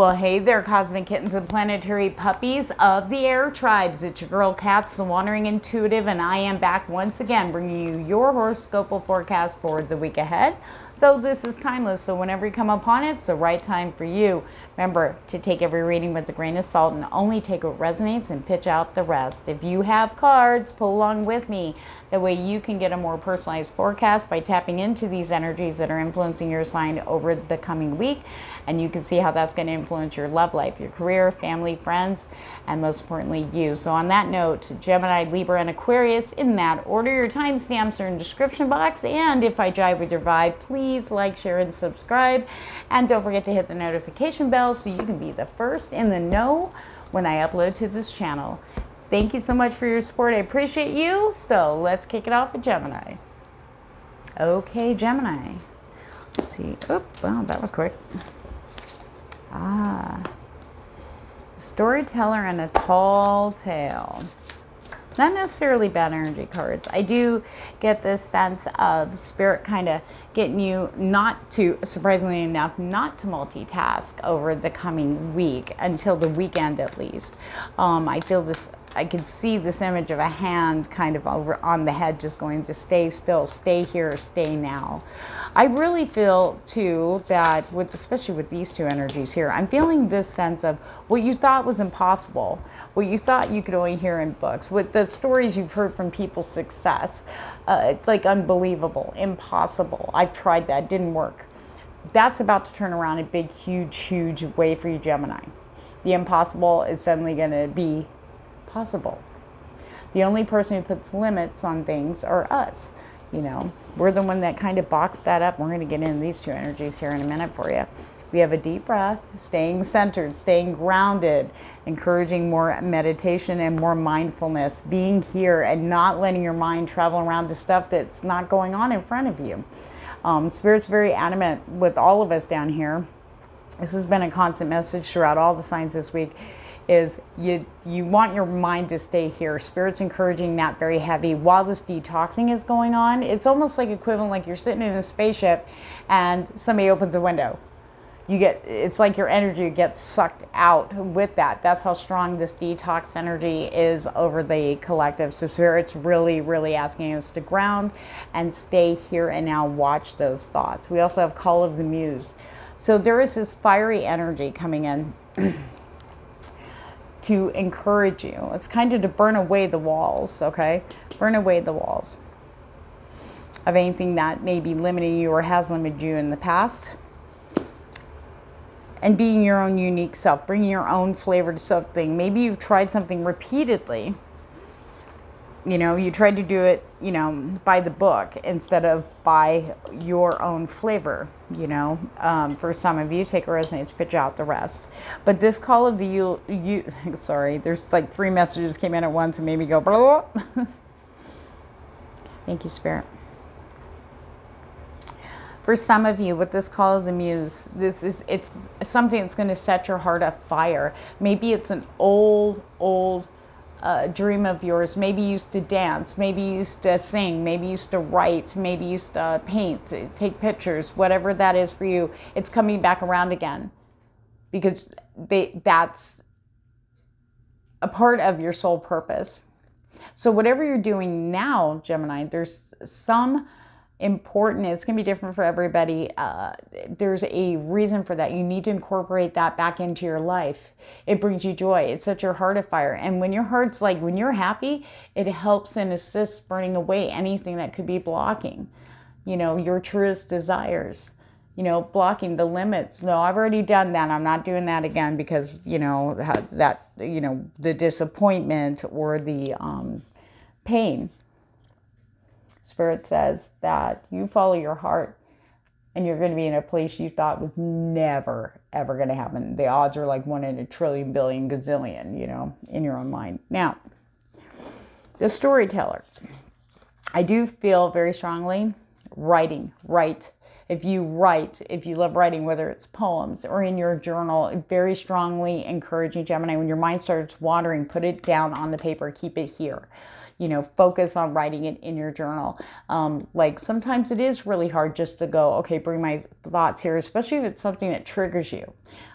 Well, hey there, cosmic kittens and planetary puppies of the air tribes. It's your girl, Kat, the Wandering Intuitive, and I am back once again bringing you your horoscopal forecast for the week ahead. Though this is timeless, so whenever you come upon it, it's the right time for you. Remember to take every reading with a grain of salt and only take what resonates and pitch out the rest. If you have cards, pull along with me. That way you can get a more personalized forecast by tapping into these energies that are influencing your sign over the coming week. And you can see how that's going to influence your love life, your career, family, friends, and most importantly, you. So on that note, Gemini, Libra, and Aquarius, in that order. Your timestamps are in the description box. And if I jive with your vibe, please like, share, and subscribe. And don't forget to hit the notification bell so you can be the first in the know when I upload to this channel. Thank you so much for your support. I appreciate you. So let's kick it off with Gemini. Okay, Gemini. Let's see. Oh, well, that was quick. Storyteller and a tall tale. Not necessarily bad energy cards. I do get this sense of spirit kind of getting you not to, surprisingly enough, not to multitask over the coming week until the weekend at least. I feel this, I can see this image of a hand kind of over on the head just going to stay still, stay here, stay now. I really feel too that with, especially with these two energies here, I'm feeling this sense of what you thought was impossible, what you thought you could only hear in books, with the stories you've heard from people's success, like unbelievable, impossible. I've tried that, didn't work. That's about to turn around a big, huge, huge way for you, Gemini. The impossible is suddenly going to be possible. The only person who puts limits on things are us. You know, we're the one that kind of boxed that up. We're going to get into these two energies here in a minute for you. We have a deep breath, staying centered, staying grounded, encouraging more meditation and more mindfulness, being here and not letting your mind travel around to stuff that's not going on in front of you. Spirit's very adamant with all of us down here. This has been a constant message throughout all the signs this week. Is you want your mind to stay here. Spirit's encouraging that very heavy while this detoxing is going on. It's almost like equivalent, like you're sitting in a spaceship and somebody opens a window. It's like your energy gets sucked out with that. That's how strong this detox energy is over the collective. So Spirit's really, really asking us to ground and stay here and now. Watch those thoughts. We also have Call of the Muse. So there is this fiery energy coming in to encourage you. It's kind of to burn away the walls, okay? Burn away the walls of anything that may be limiting you or has limited you in the past. And being your own unique self, bringing your own flavor to something. Maybe you've tried something repeatedly. You know, you tried to do it, you know, by the book instead of by your own flavor, you know. For some of you, take what resonates, pitch out the rest. But this call of the sorry, there's like 3 messages came in at once and made me go, blah, blah. Thank you, Spirit. For some of you, with this call of the muse, it's something that's going to set your heart afire. Maybe it's an old dream of yours. Maybe you used to dance, maybe you used to sing, maybe you used to write, maybe you used to paint, take pictures, whatever that is for you. It's coming back around again because that's a part of your soul purpose. So whatever you're doing now, Gemini, there's some important, it's going to be different for everybody. There's a reason for that. You need to incorporate that back into your life. It brings you joy. It sets your heart afire. And when your heart's like, when you're happy, it helps and assists burning away anything that could be blocking, you know, your truest desires, you know, blocking the limits. No, I've already done that. I'm not doing that again because, you know, that, you know, the disappointment or the pain. Spirit says that you follow your heart and you're going to be in a place you thought was never, ever going to happen. The odds are like 1 in a trillion, billion, gazillion, you know, in your own mind. Now, the storyteller. I do feel very strongly writing, write. If you write, if you love writing, whether it's poems or in your journal, very strongly encouraging Gemini, when your mind starts wandering, put it down on the paper, keep it here. you know, focus on writing it in your journal. Like sometimes it is really hard just to go, okay, bring my thoughts here, especially if it's something that triggers you.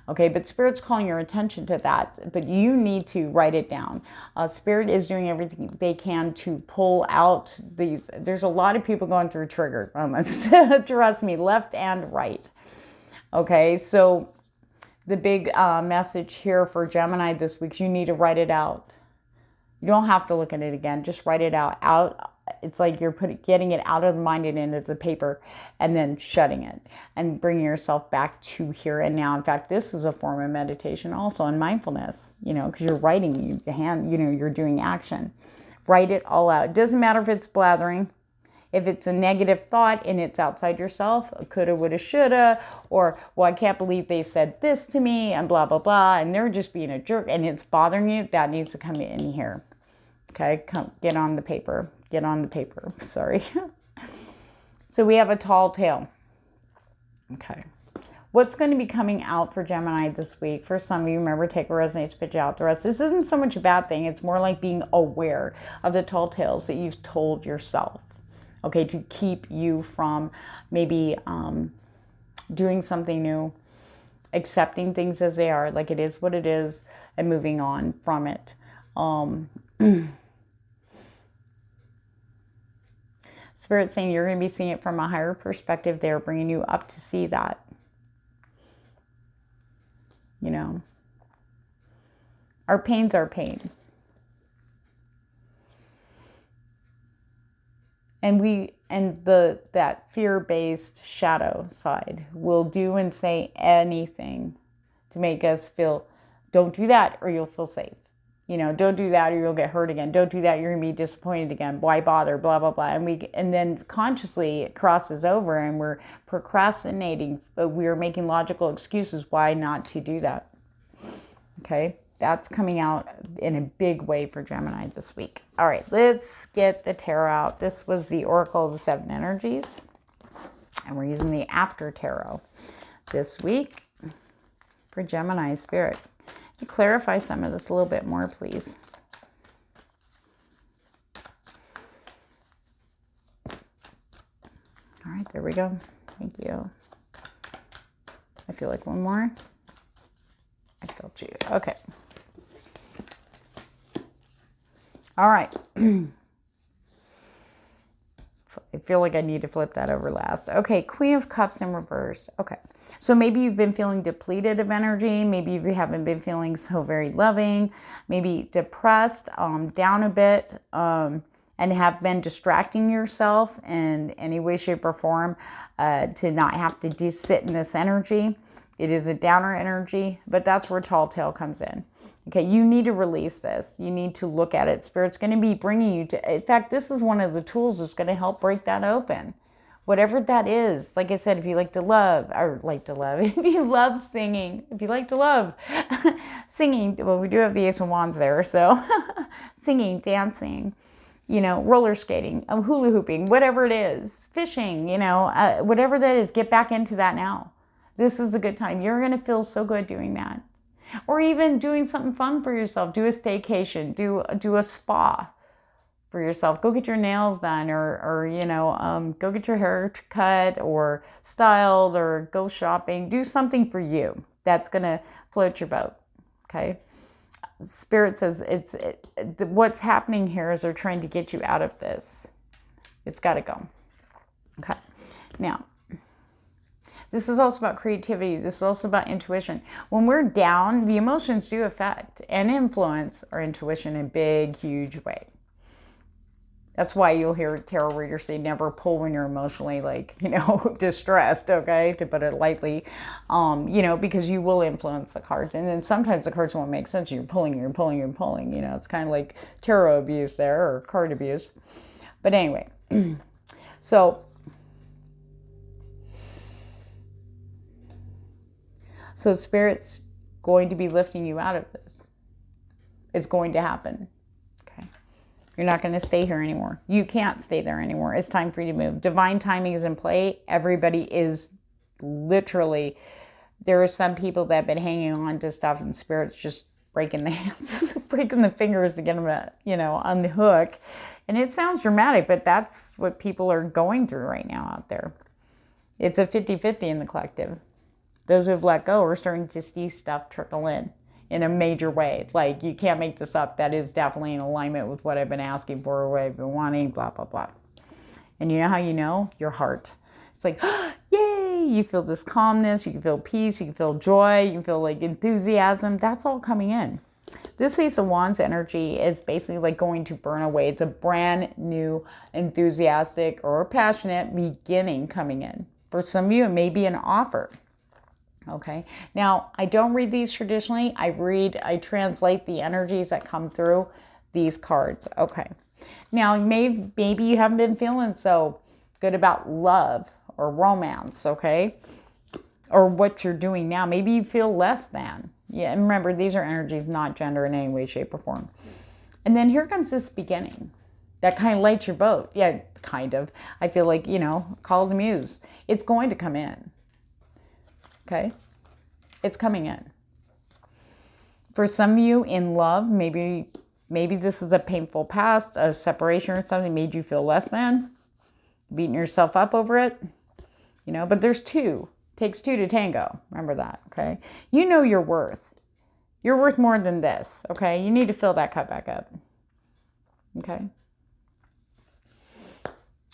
Okay, but Spirit's calling your attention to that, but you need to write it down. Spirit is doing everything they can to pull out these. There's a lot of people going through trigger moments, trust me, left and right. Okay, so the big message here for Gemini this week, you need to write it out. You don't have to look at it again, just write it out. It's like you're getting it out of the mind and into the paper and then shutting it and bringing yourself back to here and now. In fact, this is a form of meditation also, and mindfulness, you know, because you're writing, you're doing action. Write it all out. It doesn't matter if it's blathering, if it's a negative thought and it's outside yourself, coulda, woulda, shoulda, or, well, I can't believe they said this to me and blah, blah, blah, and they're just being a jerk and it's bothering you, that needs to come in here. Okay, get on the paper. Get on the paper, sorry. So we have a tall tale. Okay. What's going to be coming out for Gemini this week? For some of you, remember, take what resonates, spit it out the rest. This isn't so much a bad thing. It's more like being aware of the tall tales that you've told yourself. Okay, to keep you from maybe doing something new, accepting things as they are, like it is what it is, and moving on from it. Spirit saying you're going to be seeing it from a higher perspective. They're bringing you up to see that. You know, our pain's our pain. And that fear-based shadow side will do and say anything to make us feel, don't do that or you'll feel safe. You know, don't do that or you'll get hurt again. Don't do that, you're going to be disappointed again. Why bother? Blah, blah, blah. And then consciously it crosses over and we're procrastinating, but we're making logical excuses why not to do that. Okay, that's coming out in a big way for Gemini this week. All right, let's get the tarot out. This was the Oracle of the Seven Energies, and we're using the After Tarot this week for Gemini Spirit. Can you clarify some of this a little bit more, please? All right, there we go. Thank you. I feel like one more. I felt you. Okay. All right. I feel like I need to flip that over last. Okay, Queen of Cups in reverse. Okay. So maybe you've been feeling depleted of energy. Maybe you haven't been feeling so very loving. Maybe depressed, down a bit, and have been distracting yourself in any way, shape, or form to not have to just sit in this energy. It is a downer energy, but that's where Tall Tale comes in. Okay, you need to release this. You need to look at it. Spirit's going to be bringing you to, in fact, this is one of the tools that's going to help break that open. Whatever that is. Like I said, if you like to love, if you love singing, if you like to love singing, well, we do have the Ace of Wands there, so singing, dancing, you know, roller skating, hula hooping, whatever it is, fishing, you know, whatever that is, get back into that now. This is a good time. You're going to feel so good doing that. Or even doing something fun for yourself. Do a staycation. Do a spa for yourself. Go get your nails done, or you know, go get your hair cut or styled, or go shopping. Do something for you that's going to float your boat. Okay? Spirit says what's happening here is they're trying to get you out of this. It's got to go. Okay. Now, this is also about creativity. This is also about intuition. When we're down, the emotions do affect and influence our intuition in a big, huge way. That's why you'll hear tarot readers say never pull when you're emotionally, like, you know, distressed, okay, to put it lightly, you know, because you will influence the cards. And then sometimes the cards won't make sense. You're pulling, you know, it's kind of like tarot abuse there, or card abuse. But anyway, so Spirit's going to be lifting you out of this. It's going to happen. Okay. You're not going to stay here anymore. You can't stay there anymore. It's time for you to move. Divine timing is in play. Everybody is literally, there are some people that have been hanging on to stuff, and Spirit's just breaking the hands, breaking the fingers to get them to, you know, unhook. And it sounds dramatic, but that's what people are going through right now out there. It's a 50-50 in the collective. Those who have let go are starting to see stuff trickle in a major way. Like, you can't make this up. That is definitely in alignment with what I've been asking for, what I've been wanting, blah, blah, blah. And you know how you know? Your heart. It's like, yay! You feel this calmness, you can feel peace, you can feel joy, you can feel like enthusiasm. That's all coming in. This Ace of Wands energy is basically like going to burn away. It's a brand new, enthusiastic, or passionate beginning coming in. For some of you, it may be an offer. Okay. Now, I don't read these traditionally. I translate the energies that come through these cards. Okay. Now, maybe you haven't been feeling so good about love or romance, okay? Or what you're doing now. Maybe you feel less than. Yeah, and remember, these are energies, not gender in any way, shape, or form. And then here comes this beginning. That kind of lights your boat. Yeah, kind of. I feel like, you know, call the muse. It's going to come in. Okay? It's coming in. For some of you in love, maybe this is a painful past, a separation or something made you feel less than, beating yourself up over it, you know, but there's two. Takes two to tango. Remember that, okay? You know your worth. You're worth more than this, okay? You need to fill that cup back up, okay?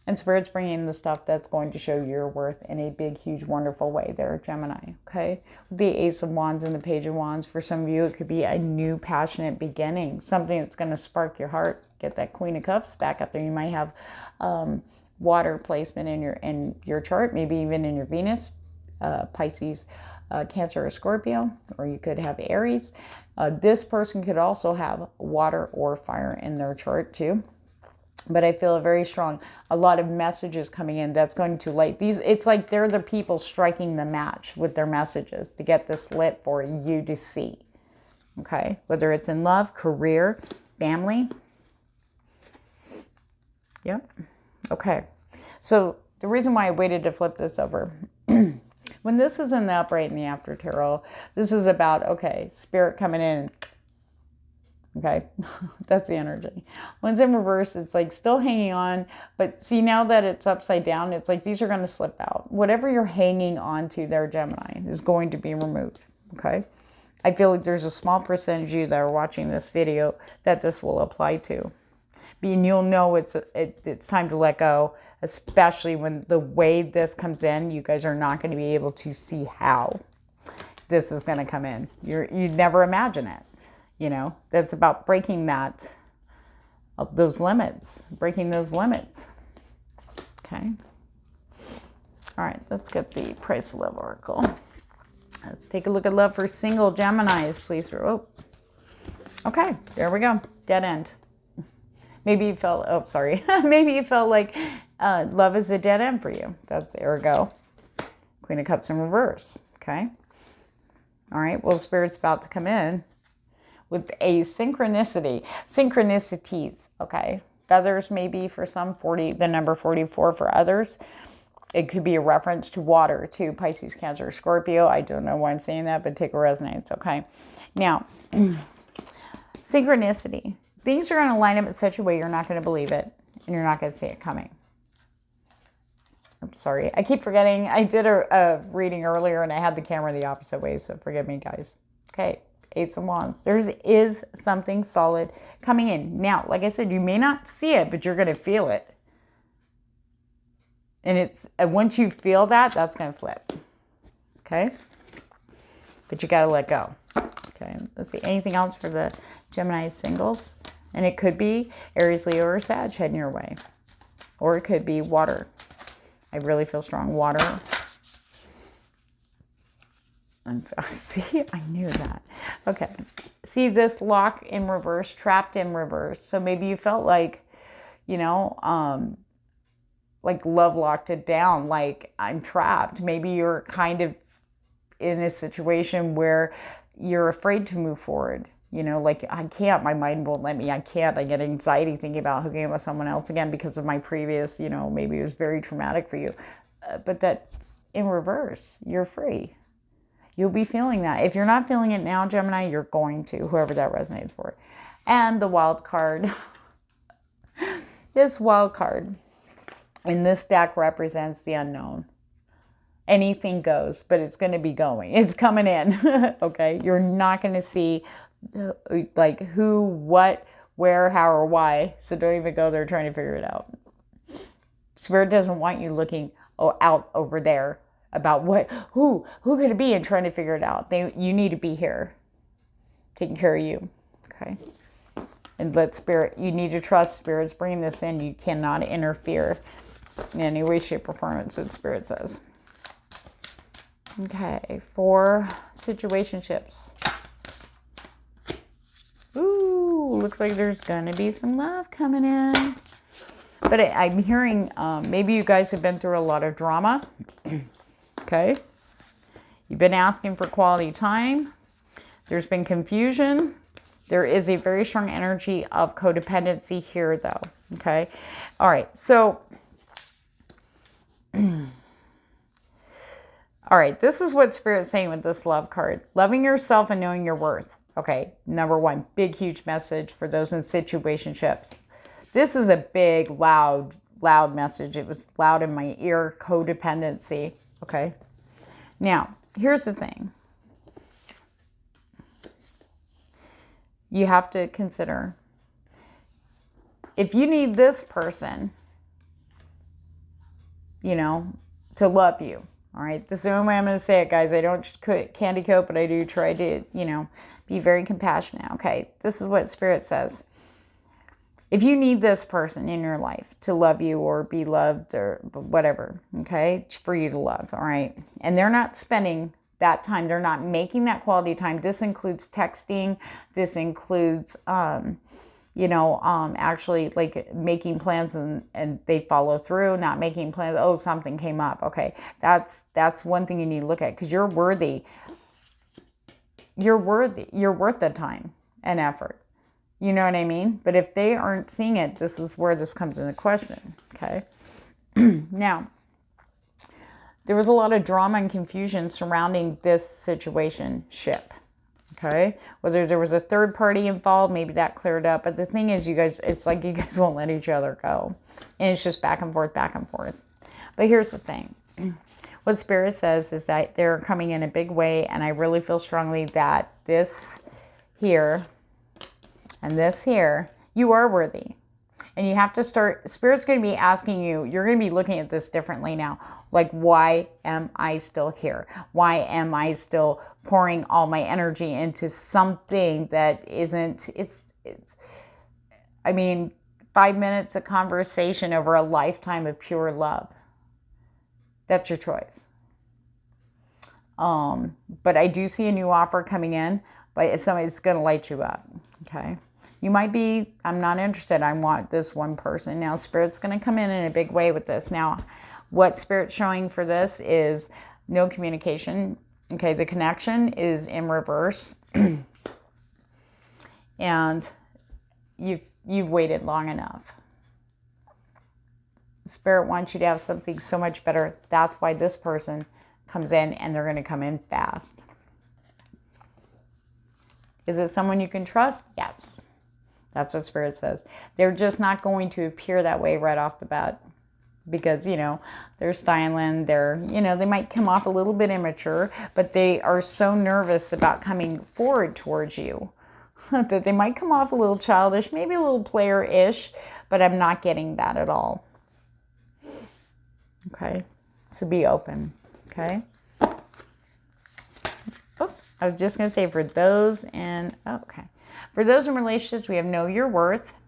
And Spirit's bringing the stuff that's going to show your worth in a big, huge, wonderful way there, Gemini, okay? The Ace of Wands and the Page of Wands, for some of you, it could be a new, passionate beginning, something that's going to spark your heart. Get that Queen of Cups back up there. You might have water placement in your chart, maybe even in your Venus, Pisces, Cancer, or Scorpio, or you could have Aries. This person could also have water or fire in their chart too. But I feel very strong, a lot of messages coming in that's going to light these. It's like they're the people striking the match with their messages to get this lit for you to see. Okay, whether it's in love, career, family. Yep. Okay, so the reason why I waited to flip this over, when this is in the upright and the after tarot, this is about, okay, Spirit coming in. Okay, that's the energy. When it's in reverse, it's like still hanging on, but see, now that it's upside down, it's like these are going to slip out. Whatever you're hanging on to there, Gemini, is going to be removed. Okay, I feel like there's a small percentage of you that are watching this video that this will apply to. And you'll know it's time to let go, especially when the way this comes in, you guys are not going to be able to see how this is going to come in. You'd never imagine it. You know, that's about breaking those limits, breaking those limits. Okay. All right, let's get the Price of Love Oracle. Let's take a look at love for single Geminis, please. Oh, okay, there we go. Dead end. Maybe you felt, oh, sorry. Maybe you felt like love is a dead end for you. That's ergo. Queen of Cups in reverse, okay? All right, well, Spirit's about to come in with a synchronicities, okay? Feathers maybe for some, 40, the number 44 for others. It could be a reference to water, to Pisces, Cancer, Scorpio. I don't know why I'm saying that, but take a resonance, okay? Now, synchronicity. Things are going to line up in such a way you're not going to believe it, and you're not going to see it coming. I'm sorry. I keep forgetting. I did a reading earlier, and I had the camera the opposite way, so forgive me, guys. Okay. Ace of Wands. There is something solid coming in. Now, like I said, you may not see it, but you're going to feel it. And once you feel that, that's going to flip. Okay? But you got to let go. Okay? Let's see. Anything else for the Gemini singles? And it could be Aries, Leo, or Sag heading your way. Or it could be water. I really feel strong. Water. See, I knew that. Okay. See this lock in reverse, trapped in reverse. So maybe you felt like, you know, like love locked it down, like I'm trapped. Maybe you're kind of in a situation where you're afraid to move forward. You know, like I can't, my mind won't let me, I can't. I get anxiety thinking about hooking up with someone else again because of my previous, you know, maybe it was very traumatic for you. But that's in reverse. You're free. You'll be feeling that. If you're not feeling it now, Gemini, you're going to, whoever that resonates for. And the wild card, This wild card in this deck represents the unknown. Anything goes, but it's going to be going. It's coming in, okay? You're not going to see like who, what, where, how, or why. So don't even go there trying to figure it out. Spirit doesn't want you looking out over there about who could it be and trying to figure it out. You need to be here, taking care of you, okay? And let Spirit, you need to trust Spirit's bringing this in. You cannot interfere in any way, shape, or form. That's what Spirit says. Okay, for situationships. Ooh, looks like there's going to be some love coming in. But I'm hearing maybe you guys have been through a lot of drama. Okay. You've been asking for quality time. There's been confusion. There is a very strong energy of codependency here, though. Okay. All right. So, all right. This is what Spirit's saying with this love card. Loving yourself and knowing your worth. Okay. Number one, big, huge message for those in situationships. This is a big, loud message. It was loud in my ear. Codependency. Okay. Now, here's the thing. You have to consider, if you need this person, you know, to love you. All right. This is the only way I'm going to say it, guys. I don't candy coat, but I do try to, you know, be very compassionate. Okay. This is what Spirit says. If you need this person in your life to love you or be loved or whatever, okay, for you to love, all right, and they're not spending that time, they're not making that quality time. This includes texting. This includes, you know, actually like making plans and they follow through, not making plans. Oh, something came up. Okay, that's one thing you need to look at because you're worthy. You're worthy. You're worth the time and effort. You know what I mean? But if they aren't seeing it, this is where this comes into question, okay? Now, there was a lot of drama and confusion surrounding this situationship, okay? Whether there was a third party involved, maybe that cleared up. But the thing is, you guys, it's like you guys won't let each other go. And it's just back and forth, back and forth. But here's the thing. What Spirit says is that they're coming in a big way, and I really feel strongly that this here and this here, you are worthy. And you have to start, Spirit's going to be asking you, you're going to be looking at this differently now. Like, why am I still here? Why am I still pouring all my energy into something that isn't, I mean, 5 minutes of conversation over a lifetime of pure love. That's your choice. But I do see a new offer coming in, but it's going to light you up, okay? You might be, I'm not interested. I want this one person. Now, Spirit's going to come in a big way with this. Now, what Spirit's showing for this is no communication. Okay, the connection is in reverse. And you've waited long enough. Spirit wants you to have something so much better. That's why this person comes in, and they're going to come in fast. Is it someone you can trust? Yes. That's what Spirit says. They're just not going to appear that way right off the bat because, you know, they're styling. They're, you know, they might come off a little bit immature, but they are so nervous about coming forward towards you that they might come off a little childish, maybe a little player-ish, but I'm not getting that at all. Okay? So be open. Okay? Oh, I was just going to say for those and, okay. For those in relationships, we have know your worth.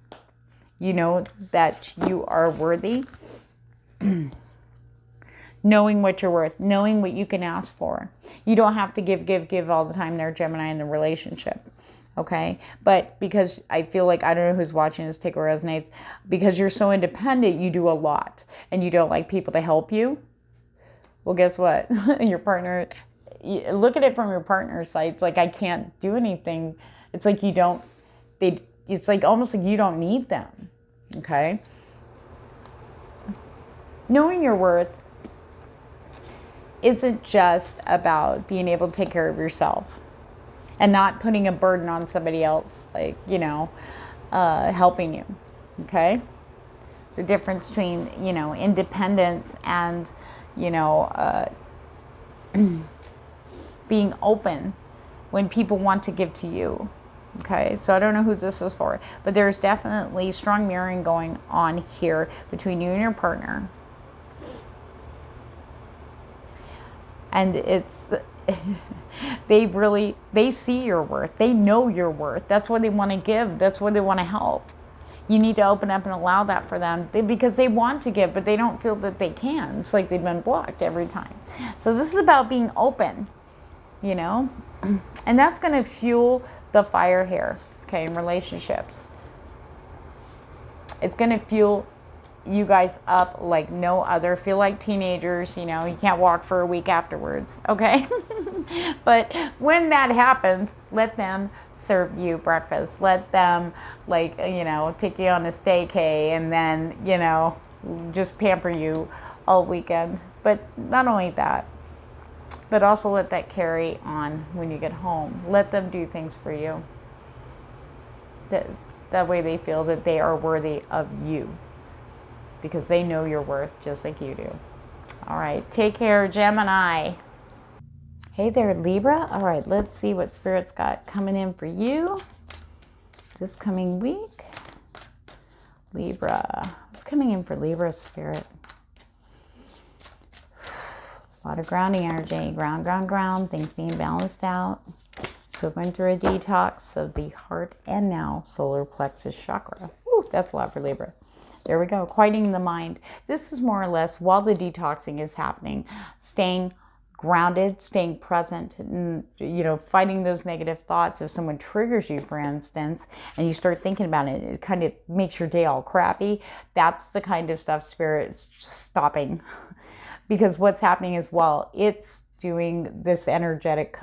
You know that you are worthy. Knowing what you're worth. Knowing what you can ask for. You don't have to give all the time there, Gemini, in the relationship. Okay? But because I feel like, I don't know who's watching this, take what resonates. Because you're so independent, you do a lot. And you don't like people to help you. Well, guess what? Your partner, look at it from your partner's side. It's like, I can't do anything. It's like you don't, it's like almost like you don't need them, okay? Knowing your worth isn't just about being able to take care of yourself and not putting a burden on somebody else, like, you know, helping you, okay? There's a difference between, you know, independence and, you know, being open when people want to give to you. Okay, so I don't know who this is for, but there's definitely strong mirroring going on here between you and your partner. And it's, they see your worth. They know your worth. That's what they want to give. That's what they want to help. You need to open up and allow that for them, because they want to give, but they don't feel that they can. It's like they've been blocked every time. So this is about being open, you know, and that's going to fuel the fire here, okay, in relationships. It's going to fuel you guys up like no other. Feel like teenagers, you know, you can't walk for a week afterwards, okay? But when that happens, let them serve you breakfast. Let them, like, you know, take you on a staycay and then, you know, just pamper you all weekend. But not only that, but also let that carry on when you get home. Let them do things for you. That way they feel that they are worthy of you, because they know your worth just like you do. All right, take care, Gemini. Hey there, Libra. All right, let's see what Spirit's got coming in for you this coming week. Libra. What's coming in for Libra, Spirit? A lot of grounding energy. Ground, ground, ground. Things being balanced out. Still going through a detox of the heart and now solar plexus chakra. Ooh, that's a lot for Libra. There we go. Quieting the mind. This is more or less, while the detoxing is happening, staying grounded, staying present, and, you know, fighting those negative thoughts. If someone triggers you, for instance, and you start thinking about it, it kind of makes your day all crappy. That's the kind of stuff Spirit's stopping. Because what's happening is, well, it's doing this energetic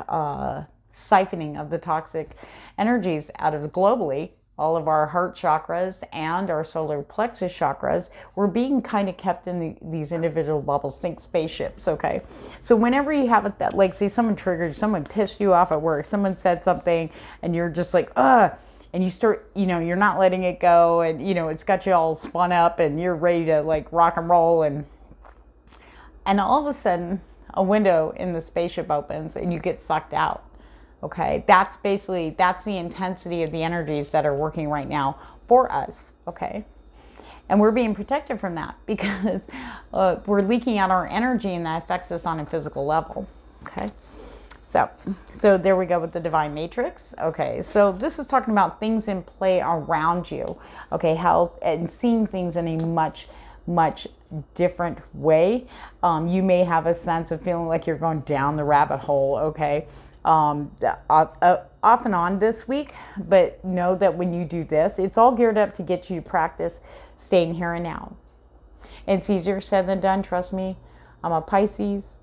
siphoning of the toxic energies out of globally. All of our heart chakras and our solar plexus chakras were being kind of kept in these individual bubbles. Think spaceships, okay? So whenever you have that, like, say someone triggered, someone pissed you off at work, someone said something, and you're just like, ugh, and you start, you know, you're not letting it go, and, you know, it's got you all spun up, and you're ready to, like, rock and roll, and all of a sudden, a window in the spaceship opens, and you get sucked out. Okay, that's the intensity of the energies that are working right now for us, okay? And we're being protected from that because we're leaking out our energy, and that affects us on a physical level, okay? So there we go with the divine matrix. Okay, so this is talking about things in play around you, okay? How, and seeing things in a much different way. You may have a sense of feeling like you're going down the rabbit hole, okay? Off and on this week, but know that when you do this, it's all geared up to get you to practice staying here and now. It's easier said than done, trust me. I'm a Pisces,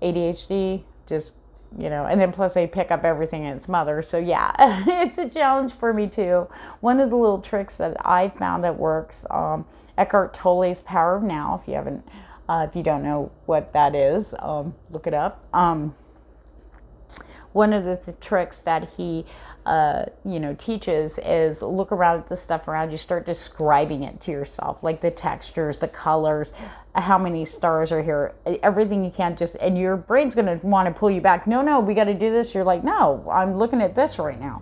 ADHD, just, you know, and then plus they pick up everything in its mother. So yeah, it's a challenge for me too. One of the little tricks that I found that works, Eckhart Tolle's Power of Now. If you haven't, if you don't know what that is, look it up. One of the tricks that he, you know, teaches is look around at the stuff around you, start describing it to yourself, like the textures, the colors, how many stars are here, everything you can, just, and your brain's going to want to pull you back. No, we got to do this. You're like, no, I'm looking at this right now.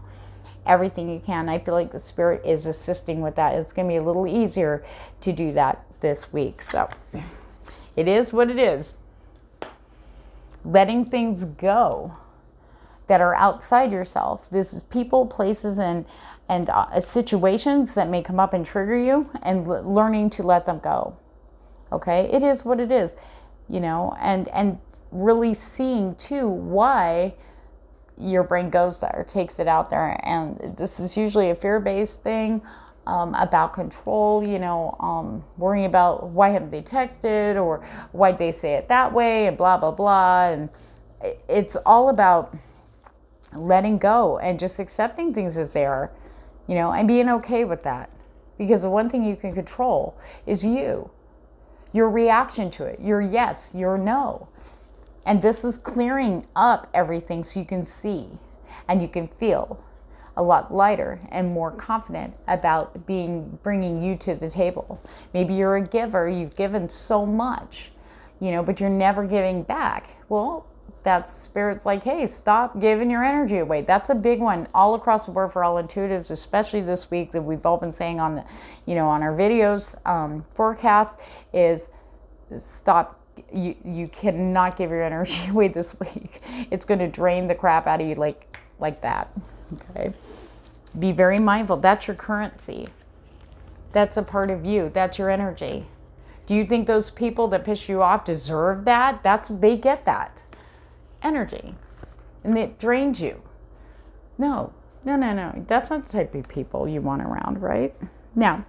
Everything you can. I feel like the Spirit is assisting with that. It's going to be a little easier to do that this week. So it is what it is. Letting things go that are outside yourself. This is people, places, and situations that may come up and trigger you, and learning to let them go. Okay, it is what it is, you know, and really seeing too why your brain goes there, takes it out there, and this is usually a fear-based thing, about control, you know, worrying about why haven't they texted, or why'd they say it that way, and blah blah blah, and it's all about letting go and just accepting things as they are, you know, and being okay with that. Because the one thing you can control is you, your reaction to it, your yes, your no. And this is clearing up everything so you can see and you can feel. a lot lighter and more confident about bringing you to the table. Maybe you're a giver, you've given so much, you know, but you're never giving back. Well, that's Spirit's like, hey, stop giving your energy away. That's a big one all across the board for all intuitives, especially this week that we've all been saying on the, you know, on our videos forecast is stop. You cannot give your energy away this week. It's going to drain the crap out of you like that. Okay. Be very mindful. That's your currency. That's a part of you. That's your energy. Do you think those people that piss you off deserve that? They get that energy, and it drains you. No. That's not the type of people you want around, right? Now,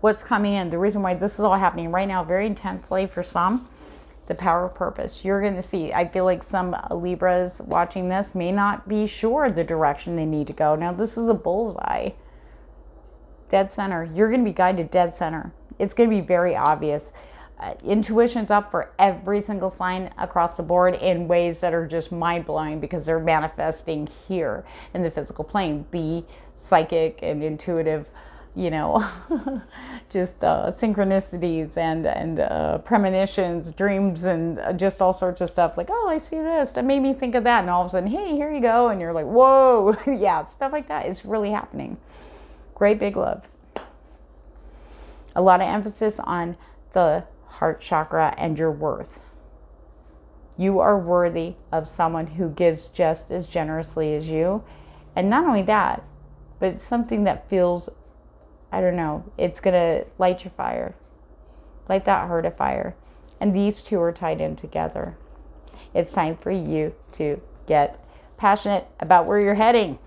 what's coming in? The reason why this is all happening right now, very intensely for some, the power of purpose. You're going to see, I feel like some Libras watching this may not be sure the direction they need to go. Now, this is a bullseye. Dead center. You're going to be guided dead center. It's going to be very obvious. Intuition's up for every single sign across the board in ways that are just mind-blowing because they're manifesting here in the physical plane. The psychic and intuitive, you know, just synchronicities and premonitions, dreams, and just all sorts of stuff. Like, oh, I see this. That made me think of that. And all of a sudden, hey, here you go. And you're like, whoa. Yeah, stuff like that is really happening. Great big love. A lot of emphasis on the heart chakra and your worth. You are worthy of someone who gives just as generously as you. And not only that, but it's something that feels, I don't know, it's going to light your fire. Light that heart afire. And these two are tied in together. It's time for you to get passionate about where you're heading.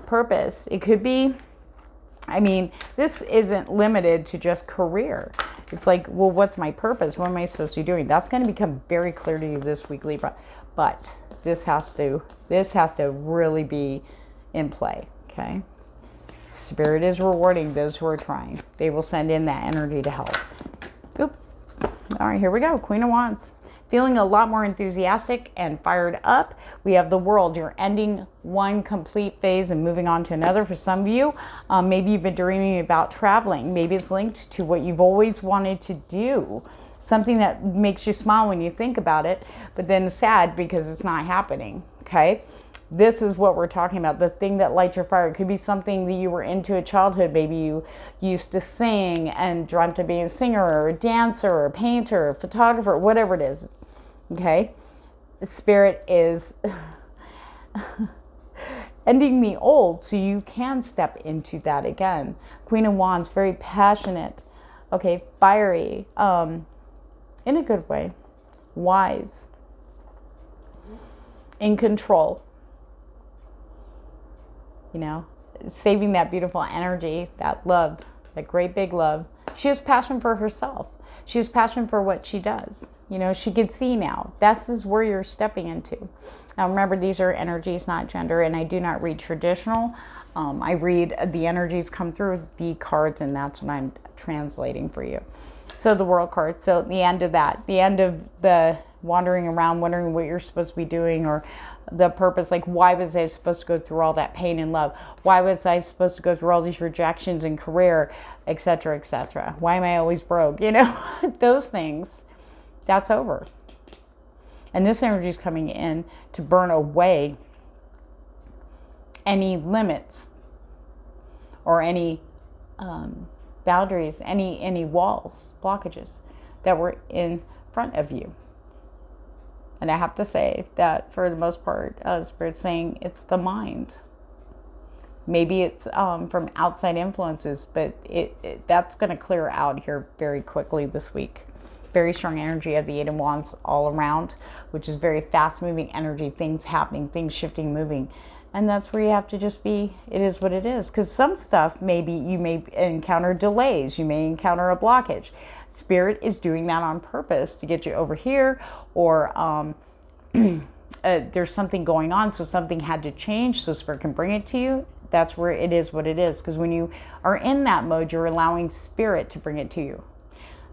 Purpose. It could be, I mean, this isn't limited to just career. It's like, well, what's my purpose? What am I supposed to be doing? That's going to become very clear to you this week, Libra. But this has to really be in play, okay? Spirit is rewarding those who are trying. They will send in that energy to help. Oop. All right, here we go. Queen of Wands. Feeling a lot more enthusiastic and fired up. We have the World. You're ending one complete phase and moving on to another. For some of you, maybe you've been dreaming about traveling. Maybe it's linked to what you've always wanted to do. Something that makes you smile when you think about it, but then sad because it's not happening, okay? This is what we're talking about, the thing that lights your fire. It could be something that you were into in childhood. Maybe you used to sing and dreamt of being a singer or a dancer or a painter or a photographer, whatever it is. Okay? The Spirit is ending the old so you can step into that again. Queen of Wands, very passionate. Okay, fiery. In a good way. Wise. In control. You know, saving that beautiful energy, that love, that great big love. She has passion for herself. She has passion for what she does. You know, she can see now. This is where you're stepping into. Now, remember, these are energies, not gender, and I do not read traditional. I read the energies come through the cards, and that's what I'm translating for you. So the World card. So the end of that, the end of the wandering around, wondering what you're supposed to be doing, or the purpose, like, why was I supposed to go through all that pain and love? Why was I supposed to go through all these rejections in career, etc., etc.? Why am I always broke? You know, those things, that's over. And this energy is coming in to burn away any limits or any boundaries, any walls, blockages that were in front of you. And I have to say that for the most part, Spirit's saying it's the mind. Maybe it's from outside influences, but that's going to clear out here very quickly this week. Very strong energy of the Eight of Wands all around, which is very fast-moving energy, things happening, things shifting, moving. And that's where you have to just be, it is what it is. Because some stuff, maybe you may encounter delays, you may encounter a blockage. Spirit is doing that on purpose to get you over here, or there's something going on, so something had to change, so Spirit can bring it to you. That's where it is what it is. Because when you are in that mode, you're allowing Spirit to bring it to you.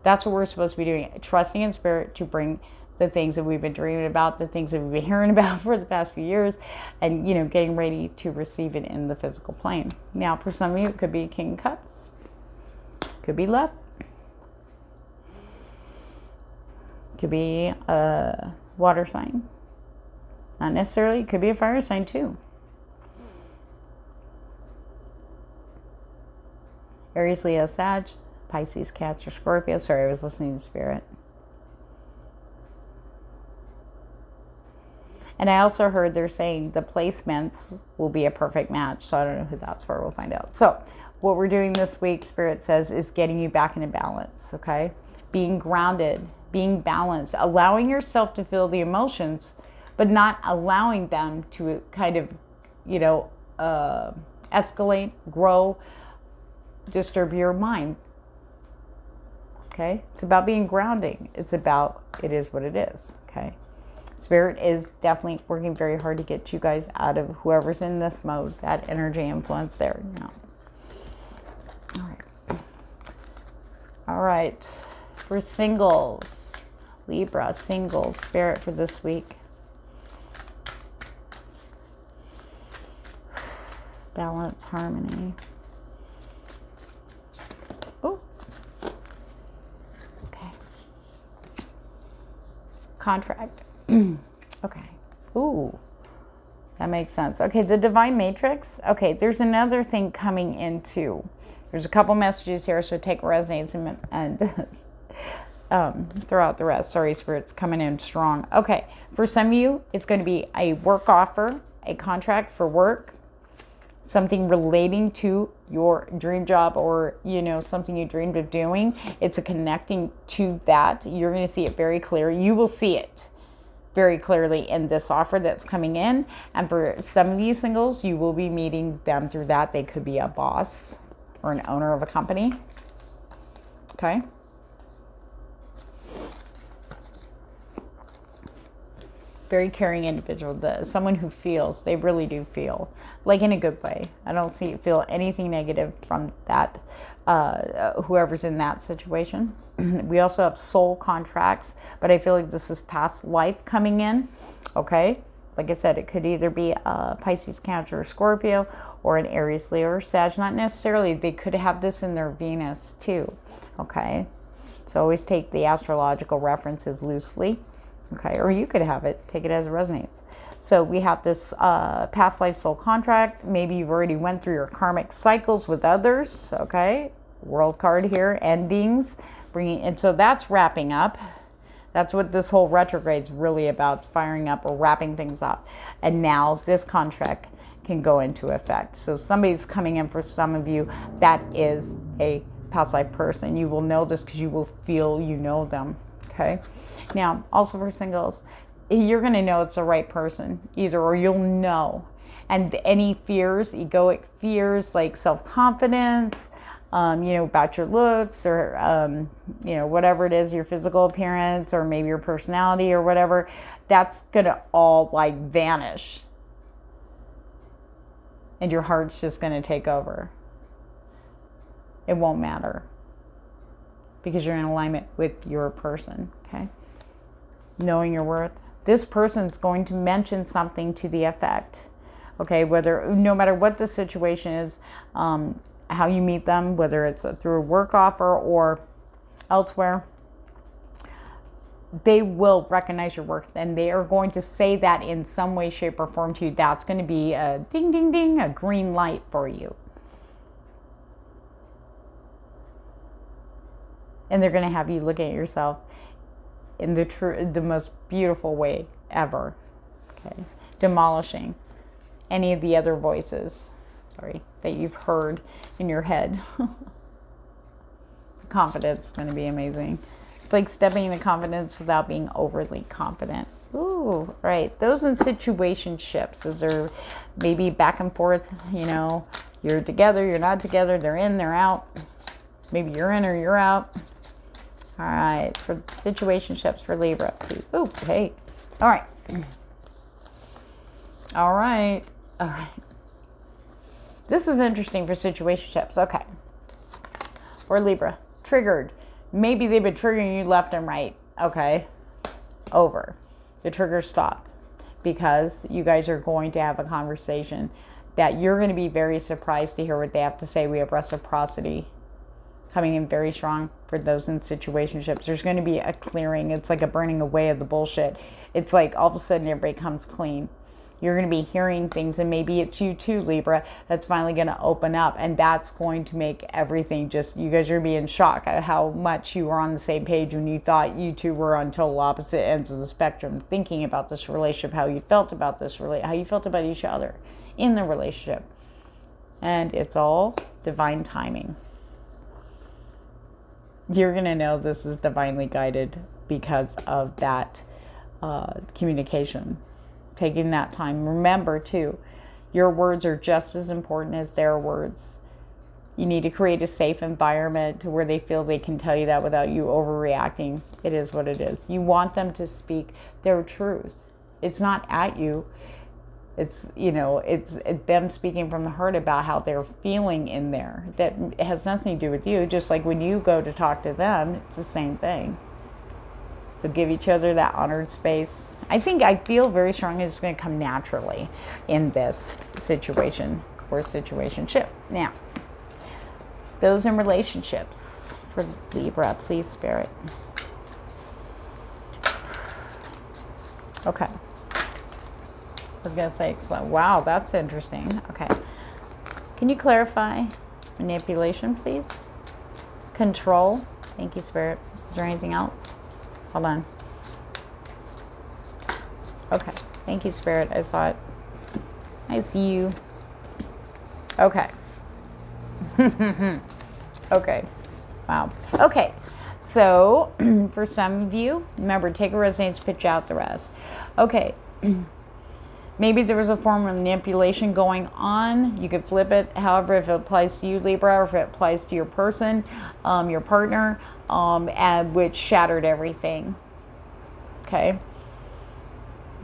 That's what we're supposed to be doing, trusting in Spirit to bring the things that we've been dreaming about, the things that we've been hearing about for the past few years, and, you know, getting ready to receive it in the physical plane. Now, for some of you, it could be King of Cups. Could be love. Could be a water sign. Not necessarily. It could be a fire sign too. Aries, Leo, Sag, Pisces, Cancer, Scorpio. Sorry, I was listening to Spirit. And I also heard they're saying the placements will be a perfect match. So I don't know who that's for. We'll find out. So what we're doing this week, Spirit says, is getting you back into balance, okay? Being grounded, being balanced, allowing yourself to feel the emotions, but not allowing them to kind of, you know, escalate, grow, disturb your mind. Okay? It's about being grounding. It's about, it is what it is. Okay? Spirit is definitely working very hard to get you guys out of whoever's in this mode, that energy influence there. No. All right. All right. For singles, Libra, singles, Spirit for this week. Balance, harmony. Oh. Okay. Contract. Okay. Ooh. That makes sense. Okay, the Divine Matrix. Okay, there's another thing coming in too. There's a couple messages here, so take what resonates and throw out the rest. Sorry, Spirit's coming in strong. Okay, for some of you, it's going to be a work offer, a contract for work, something relating to your dream job, or, you know, something you dreamed of doing. It's a connecting to that. You're going to see it very clear. You will see it very clearly in this offer that's coming in. And for some of you singles, you will be meeting them through that. They could be a boss or an owner of a company. Okay. Very caring individual, someone who feels, they really do feel, like in a good way. I don't feel anything negative from that, whoever's in that situation. We also have soul contracts, but I feel like this is past life coming in, okay? Like I said, it could either be a Pisces, Cancer, or Scorpio, or an Aries, Leo, or Sag. Not necessarily. They could have this in their Venus too, okay? So always take the astrological references loosely. Okay, or you could have it, take it as it resonates. So we have this past life soul contract. Maybe you've already went through your karmic cycles with others, okay? World card here, endings, and so that's wrapping up. That's what this whole retrograde's really about, it's firing up or wrapping things up. And now this contract can go into effect. So somebody's coming in for some of you that is a past life person. You will know this because you will feel you know them, okay? Now, also for singles, you're going to know it's the right person, either, or you'll know. And any fears, egoic fears like self-confidence, you know, about your looks, or, you know, whatever it is, your physical appearance, or maybe your personality or whatever, that's going to all like vanish. And your heart's just going to take over. It won't matter. Because you're in alignment with your person, okay? Knowing your worth. This person's going to mention something to the effect, okay, no matter what the situation is, how you meet them, whether it's through a work offer or elsewhere, they will recognize your worth, and they are going to say that in some way, shape, or form to you. That's going to be a ding, ding, ding, a green light for you. And they're going to have you look at yourself in the most beautiful way ever, okay? Demolishing any of the other voices, that you've heard in your head. Confidence is going to be amazing. It's like stepping into confidence without being overly confident. Ooh, right. Those in situationships, is there maybe back and forth, you know, you're together, you're not together, they're in, they're out. Maybe you're in or you're out. All right, for situationships for Libra, please. Oh, hey. All right. All right. All right. This is interesting for situationships. Okay. For Libra, triggered. Maybe they've been triggering you left and right. Okay. over. The triggers stop, because you guys are going to have a conversation that you're going to be very surprised to hear what they have to say. We have reciprocity coming in very strong for those in situationships. There's going to be a clearing. It's like a burning away of the bullshit. It's like all of a sudden everybody comes clean. You're going to be hearing things, and maybe it's you too, Libra, that's finally going to open up, and that's going to make everything just, you guys are going to be in shock at how much you were on the same page when you thought you two were on total opposite ends of the spectrum, thinking about this relationship, how you felt about this how you felt about each other in the relationship. And it's all divine timing. You're going to know this is divinely guided because of that communication. Taking that time. Remember too, your words are just as important as their words. You need to create a safe environment to where they feel they can tell you that without you overreacting. It is what it is. You want them to speak their truth. It's not at you. It's, you know, it's them speaking from the heart about how they're feeling in there. That has nothing to do with you. Just like when you go to talk to them, it's the same thing. So give each other that honored space. I feel very strongly it's going to come naturally in this situation or situationship. Now, those in relationships for Libra, please, Spirit. Okay. I was going to say explain. Wow, that's interesting. Okay. Can you clarify manipulation, please? Control. Thank you, Spirit. Is there anything else? Hold on. Okay. Thank you, Spirit. I saw it. I see you. Okay. Okay. Wow. Okay. So, for some of you, remember, take a resonance, pitch out the rest. Okay. Maybe there was a form of manipulation going on. You could flip it. However, if it applies to you, Libra, or if it applies to your person, your partner, and which shattered everything. Okay.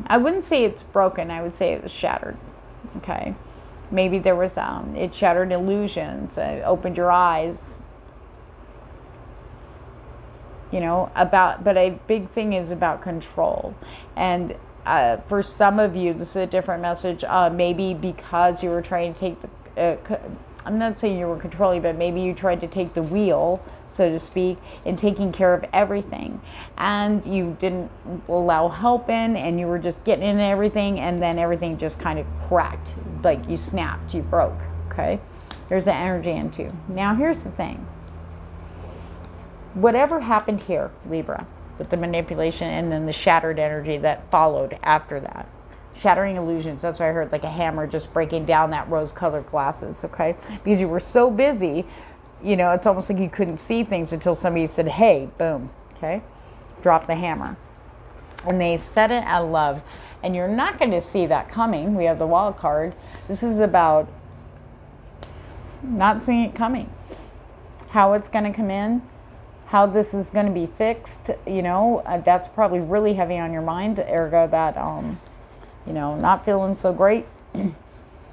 I wouldn't say it's broken. I would say it was shattered. Okay. Maybe there was, it shattered illusions. It opened your eyes. You know, but a big thing is about control. And for some of you, this is a different message. Maybe because you were trying to take the, I'm not saying you were controlling, but maybe you tried to take the wheel, so to speak, in taking care of everything. And you didn't allow help in, and you were just getting in everything, and then everything just kind of cracked. Like you snapped, you broke, okay? There's an energy into. Now, here's the thing. Whatever happened here, Libra, with the manipulation and then the shattered energy that followed after that. Shattering illusions. That's why I heard like a hammer just breaking down that rose-colored glasses, okay? Because you were so busy, you know, it's almost like you couldn't see things until somebody said, hey, boom, okay? Drop the hammer. And they said it out of love. And you're not going to see that coming. We have the wild card. This is about not seeing it coming. How it's going to come in. How this is going to be fixed, you know, that's probably really heavy on your mind, ergo that, you know, not feeling so great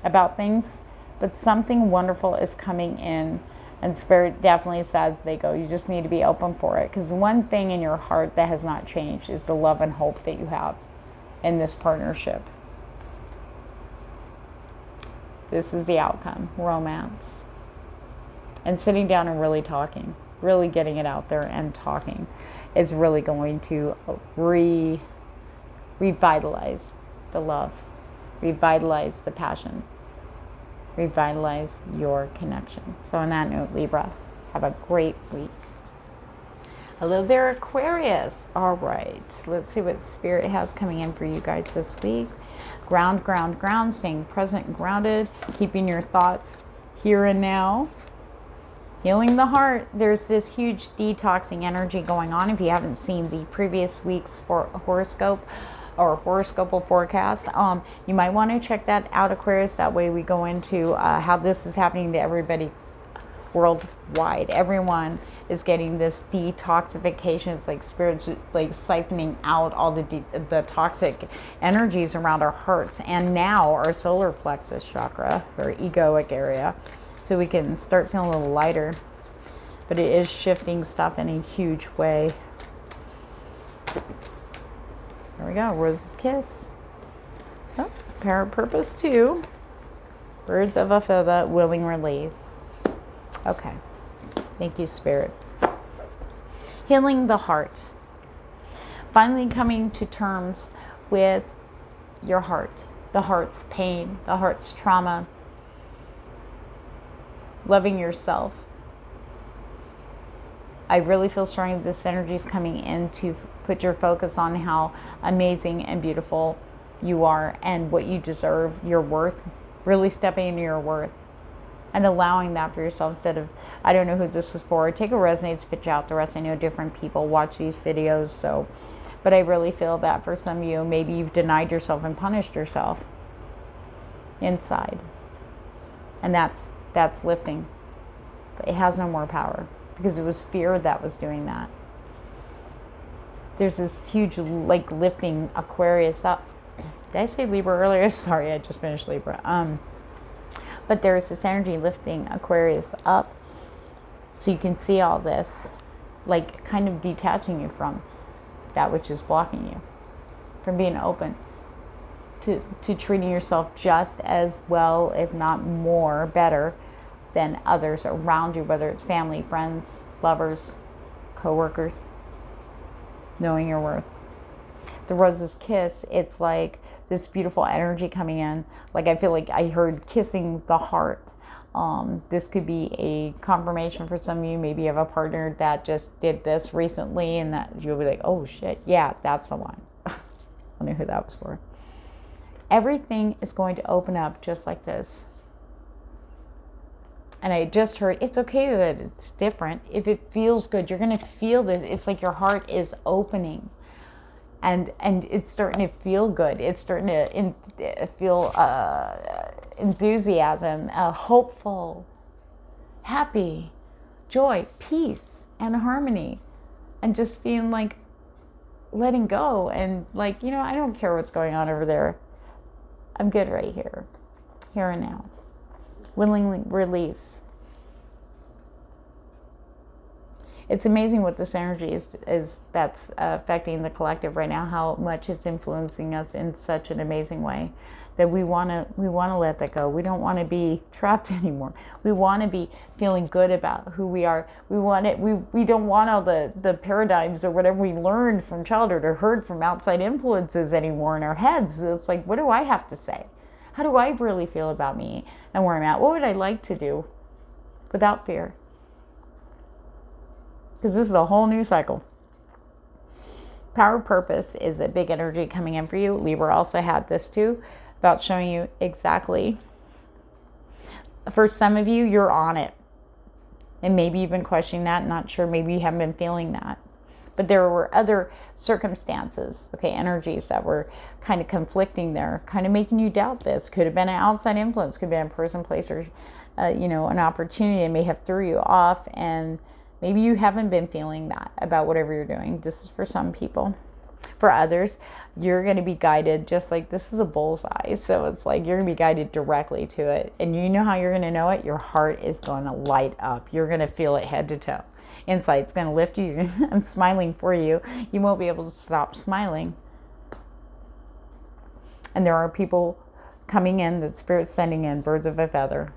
about things, but something wonderful is coming in, and Spirit definitely says they go, you just need to be open for it, because one thing in your heart that has not changed is the love and hope that you have in this partnership. This is the outcome, romance, and sitting down and really talking. Really getting it out there and talking is really going to revitalize the love, revitalize the passion, revitalize your connection. So on that note, Libra, have a great week. Hello there, Aquarius. All right, let's see what Spirit has coming in for you guys this week. Ground, ground, ground, staying present and grounded, keeping your thoughts here and now. Healing the heart. There's this huge detoxing energy going on. If you haven't seen the previous week's horoscope or horoscopal forecast, you might want to check that out, Aquarius. That way we go into how this is happening to everybody worldwide. Everyone is getting this detoxification. It's like Spirit's like siphoning out all the toxic energies around our hearts and now our solar plexus chakra, or egoic area. So we can start feeling a little lighter. But it is shifting stuff in a huge way. There we go. Rose's Kiss. Oh, Power of Purpose 2. Birds of a Feather, Willing Release. Okay. Thank you, Spirit. Healing the heart. Finally coming to terms with your heart. The heart's pain, the heart's trauma. Loving yourself. I really feel strong that this energy is coming in to put your focus on how amazing and beautiful you are and what you deserve, your worth. Really stepping into your worth and allowing that for yourself instead of, I don't know who this is for. Take a resonates, pitch out the rest. I know different people watch these videos, so, but I really feel that for some of you, maybe you've denied yourself and punished yourself inside. And that's lifting. It has no more power because it was fear that was doing that. There's this huge, like, lifting Aquarius up. Did I say Libra earlier? Sorry, I just finished Libra. But there's this energy lifting Aquarius up so you can see all this, like, kind of detaching you from that which is blocking you from being open to treating yourself just as well, if not more, better than others around you, whether it's family, friends, lovers, co-workers. Knowing your worth. The Rose's Kiss, it's like this beautiful energy coming in. Like, I feel like I heard kissing the heart. This could be a confirmation for some of you. Maybe you have a partner that just did this recently and that you'll be like, oh shit, yeah, that's the one. I don't know who that was for. Everything is going to open up just like this. And I just heard, it's okay that it's different. If it feels good, you're going to feel this. It's like your heart is opening. And it's starting to feel good. It's starting to feel enthusiasm, hopeful, happy, joy, peace, and harmony. And just being like, letting go. And like, you know, I don't care what's going on over there. I'm good right here. Here and now. Willingly release. It's amazing what this energy is that's affecting the collective right now, how much it's influencing us in such an amazing way that we want to let that go. We don't want to be trapped anymore. We want to be feeling good about who we are. We don't want all the paradigms or whatever we learned from childhood or heard from outside influences anymore in our heads. It's like, what do I have to say? How do I really feel about me and where I'm at? What would I like to do without fear? Because this is a whole new cycle. Power of Purpose is a big energy coming in for you. Libra also had this too, about showing you exactly. For some of you, you're on it. And maybe you've been questioning that, not sure, maybe you haven't been feeling that. But there were other circumstances, okay, energies that were kind of conflicting there, kind of making you doubt this. Could have been an outside influence, could have been a person, place, or, you know, an opportunity that may have threw you off. And maybe you haven't been feeling that about whatever you're doing. This is for some people. For others, you're going to be guided, just like this is a bullseye. So it's like you're going to be guided directly to it. And you know how you're going to know it? Your heart is going to light up. You're going to feel it head to toe. Inside, it's going to lift you. I'm smiling for you. You won't be able to stop smiling. And there are people coming in that Spirit's sending in, birds of a feather,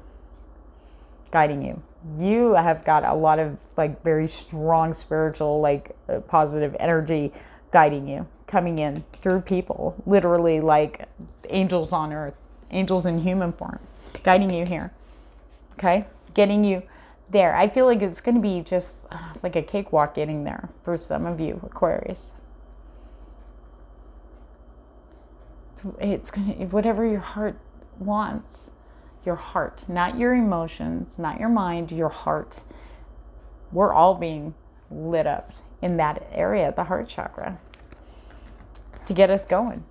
guiding you. You have got a lot of like very strong spiritual, like positive energy guiding you, coming in through people, literally like angels on earth, angels in human form, guiding you here. Okay, getting you there. I feel like it's going to be just like a cakewalk getting there for some of you, Aquarius. It's going to, whatever your heart wants. Your heart, not your emotions, not your mind, your heart. We're all being lit up in that area, the heart chakra, to get us going.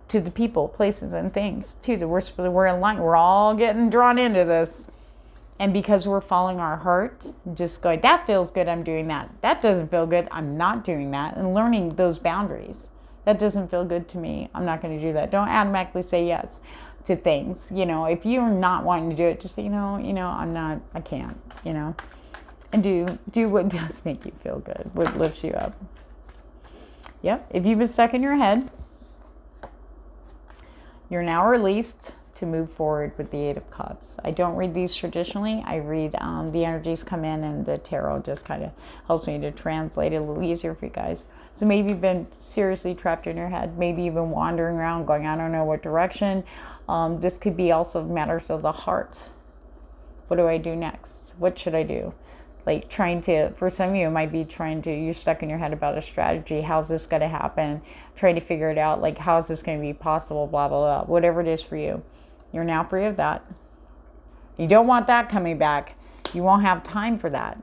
To the people, places, and things, too, that we're in line. We're all getting drawn into this. And because we're following our heart, just going, that feels good, I'm doing that. That doesn't feel good, I'm not doing that. And learning those boundaries. That doesn't feel good to me, I'm not going to do that. Don't automatically say yes to things. You know, if you're not wanting to do it, just say, I can't, And do what does make you feel good, what lifts you up. Yep. If you've been stuck in your head, you're now released to move forward with the Eight of Cups. I don't read these traditionally. I read the energies come in, and the tarot just kind of helps me to translate it a little easier for you guys. So maybe you've been seriously trapped in your head. Maybe you've been wandering around going, I don't know what direction. This could be also matters of the heart. What do I do next? What should I do? Like trying to, for some of you, it might be you're stuck in your head about a strategy. How's this going to happen? Trying to figure it out. Like, how's this going to be possible? Blah, blah, blah. Whatever it is for you. You're now free of that. You don't want that coming back. You won't have time for that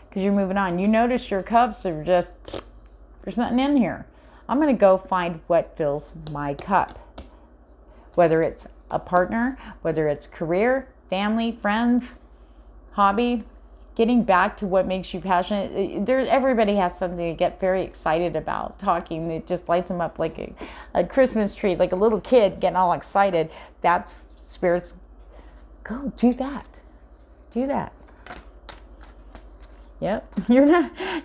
because you're moving on. You notice your cups are just, there's nothing in here. I'm going to go find what fills my cup. Whether it's a partner, whether it's career, family, friends, hobby, getting back to what makes you passionate. Everybody has something to get very excited about. Talking, it just lights them up like a Christmas tree, like a little kid getting all excited. That's Spirit's, go do that. Do that. Yep.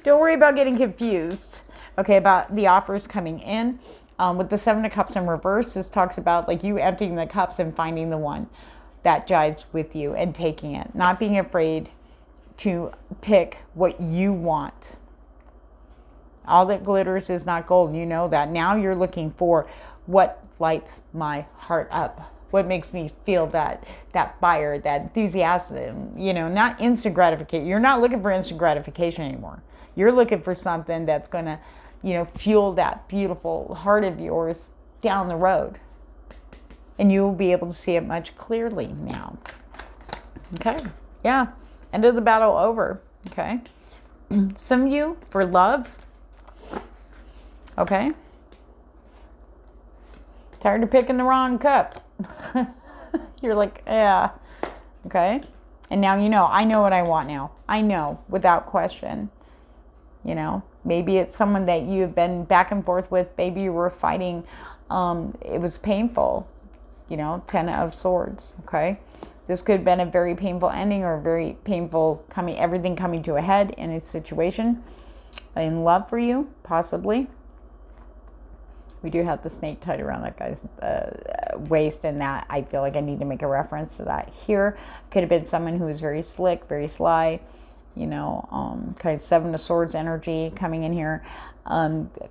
Don't worry about getting confused. Okay, about the offers coming in. With the Seven of Cups in reverse, this talks about like you emptying the cups and finding the one that jives with you and taking it. Not being afraid to pick what you want. All that glitters is not gold. You know that. Now you're looking for what lights my heart up. What makes me feel that fire, that enthusiasm, not instant gratification. You're not looking for instant gratification anymore. You're looking for something that's going to, fuel that beautiful heart of yours down the road. And you'll be able to see it much clearly now. Okay. Yeah. End of the battle over. Okay. Some of you for love. Okay. Tired of picking the wrong cup. You're like, yeah. Okay. And now I know what I want now. I know without question. Maybe it's someone that you've been back and forth with. Maybe you were fighting. It was painful. Ten of Swords. Okay. This could have been a very painful ending or a very painful everything coming to a head in a situation. In love for you, possibly. We do have the snake tied around that guy's waist, and that I feel like I need to make a reference to that here. Could have been someone who was very slick, very sly, kind of Seven of Swords energy coming in here,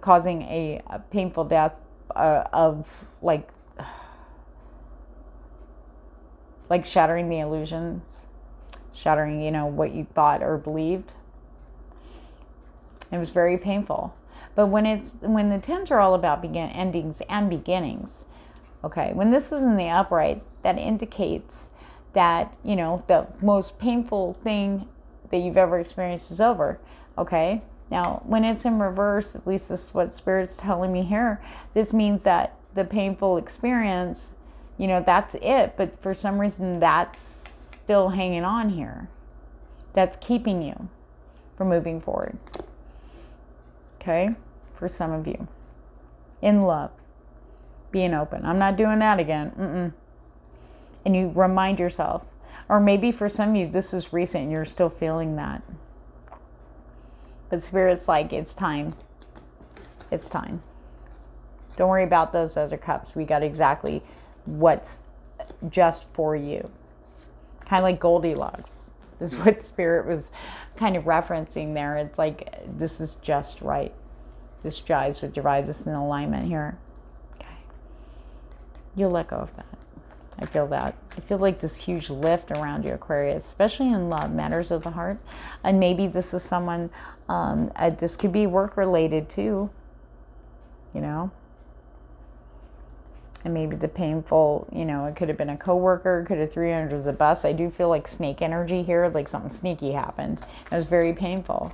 causing a painful death of like shattering the illusions, shattering, what you thought or believed. It was very painful. But when the tens are all about endings and beginnings, okay, when this is in the upright, that indicates that, the most painful thing that you've ever experienced is over, okay? Now, when it's in reverse, at least this is what Spirit's telling me here, this means that the painful experience, that's it, but for some reason that's still hanging on here. That's keeping you from moving forward. Okay, for some of you. In love. Being open. I'm not doing that again. And you remind yourself. Or maybe for some of you, this is recent and you're still feeling that. But Spirit's like, it's time. It's time. Don't worry about those other cups. We got exactly what's just for you. Kind of like Goldilocks. This is what Spirit was kind of referencing there. It's like, this is just right. This jives with your vibe. This is in alignment here. Okay. You'll let go of that. I feel that. I feel like this huge lift around you, Aquarius, especially in love, matters of the heart. And maybe this is someone, this could be work related too, And maybe the painful, it could have been a coworker, could have threw you under the bus. I do feel like snake energy here, like something sneaky happened. It was very painful.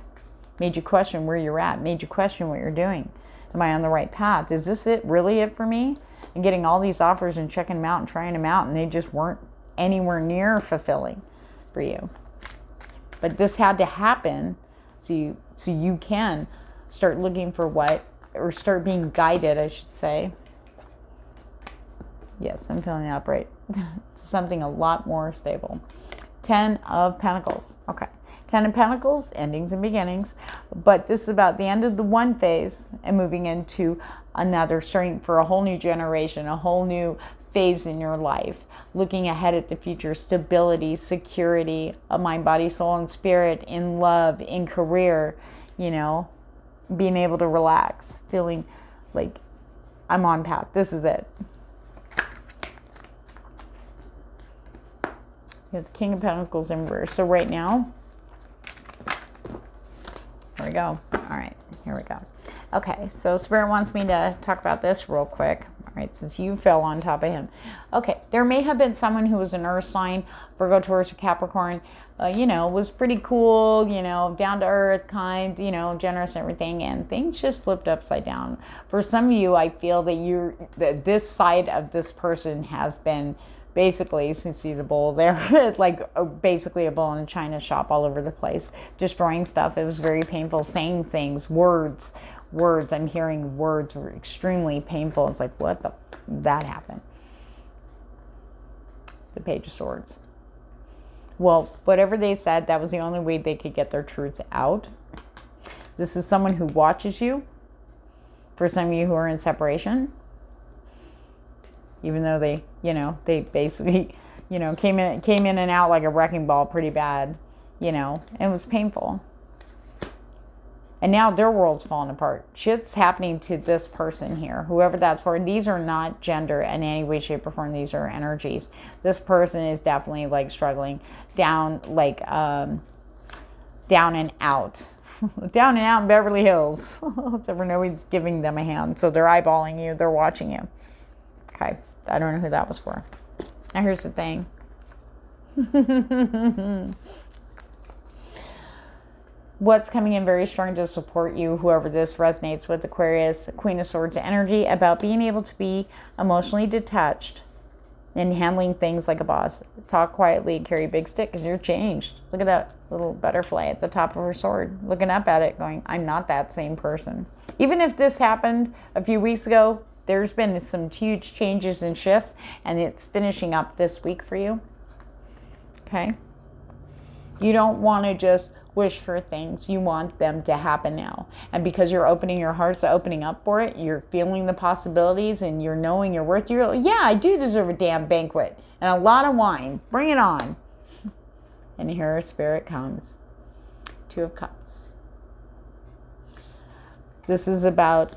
Made you question where you're at, made you question what you're doing. Am I on the right path? Is this really it for me? And getting all these offers and checking them out and trying them out, and they just weren't anywhere near fulfilling for you. But this had to happen so you can start looking for or start being guided, I should say. Yes, I'm feeling upright. Something a lot more stable. 10 of Pentacles. Okay. Ten of Pentacles, endings and beginnings. But this is about the end of the one phase and moving into another, starting for a whole new generation, a whole new phase in your life. Looking ahead at the future, stability, security, of mind, body, soul, and spirit, in love, in career, you know, being able to relax, feeling like I'm on path. This is it. You have the King of Pentacles in reverse. So right now, here we go. All right, here we go. Okay, so Spirit wants me to talk about this real quick. All right, since you fell on top of him. Okay, there may have been someone who was an earth sign, Virgo, Taurus, or Capricorn, you know, was pretty cool, you know, down to earth, kind, you know, generous and everything, and things just flipped upside down. For some of you, I feel that this side of this person has been basically, you can see the bowl there, like basically a bowl in a china shop all over the place, destroying stuff. It was very painful, saying things, words, I'm hearing words were extremely painful. It's like, what the, that happened. The Page of Swords. Well, whatever they said, that was the only way they could get their truth out. This is someone who watches you. For some of you who are in separation, even though they, you know, they basically, you know, came in and out like a wrecking ball pretty bad, you know, and it was painful. And now their world's falling apart. Shit's happening to this person here, whoever that's for. These are not gender in any way, shape, or form. These are energies. This person is definitely like struggling down, like down and out. Down and out in Beverly Hills. Except for nobody's giving them a hand. So they're eyeballing you. They're watching you. Okay. I don't know who that was for. Now here's the thing. What's coming in very strong to support you, whoever this resonates with, Aquarius, Queen of Swords energy, about being able to be emotionally detached and handling things like a boss. Talk quietly and carry a big stick because you're changed. Look at that little butterfly at the top of her sword, looking up at it going, I'm not that same person. Even if this happened a few weeks ago, there's been some huge changes and shifts, and it's finishing up this week for you. Okay? You don't want to just wish for things. You want them to happen now. And because you're opening your hearts, opening up for it, you're feeling the possibilities and you're knowing your worth. You're like, yeah, I do deserve a damn banquet and a lot of wine. Bring it on. And here Spirit comes. Two of Cups. This is about,